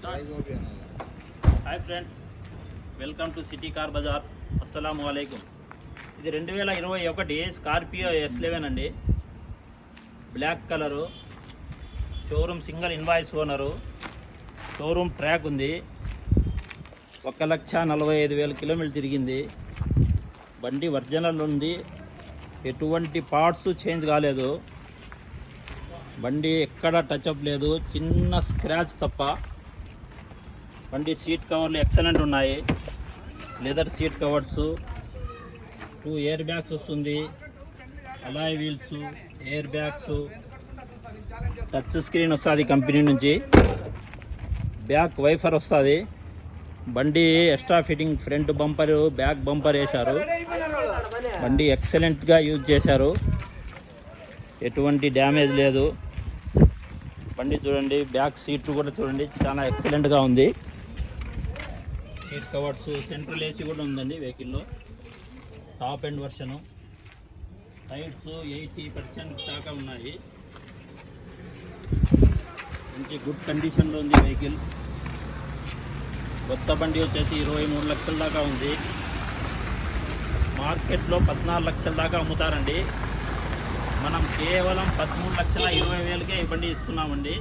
Hi friends, welcome to City Car Bazaar. అస్సలాము అలైకుం. ఇది 2021 స్కార్పియో S11 అండి. Black colour, showroom single invoice owner, showroom track ఉంది. 1,45,000 కిలోమీటర్లు తిరిగింది. బండి ఒరిజినల్ ఉంది, ఎటువంటి పార్ట్స్ చేంజ్ కాలేదు. బండి ఎక్కడ టచ్అప్ లేదు, చిన్న స్క్రాచ్ తప్ప. బండి సీట్ కవర్లు ఎక్సలెంట్ ఉన్నాయి. Leather seat covers, 2 airbags వస్తుంది, alloy wheels, airbags, touch screen వస్తుంది కంపెనీ నుంచి, బ్యాక్ వైఫర్ వస్తుంది. బండి extra fitting front bumper, back bumper వేశారు. బండి ఎక్సలెంట్గా యూజ్ చేశారు, ఎటువంటి డ్యామేజ్ లేదు. బండి చూడండి, బ్యాక్ సీట్ కూడా చూడండి, చాలా ఎక్సలెంట్గా ఉంది. సీట్ కవర్స్, సెంట్రల్ ఏసీ కూడా ఉందండి వెహికల్లో. Top end వర్షను. టైర్స్ 80% దాకా ఉన్నాయి. మంచి గుడ్ కండిషన్లో ఉంది వెహికల్. కొత్త బండి వచ్చేసి 23 లక్షల దాకా ఉంది. మార్కెట్లో 14 లక్షల దాకా అమ్ముతారండి. మనం కేవలం 13,20,000కే ఈ బండి ఇస్తున్నామండి.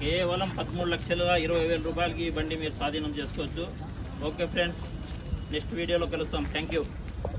కేవలం 13,20,000 రూపాయలకి ఈ బండి మీరు స్వాధీనం చేసుకోవచ్చు. ఓకే ఫ్రెండ్స్, నెక్స్ట్ వీడియోలో కలుస్తాం. Thank you.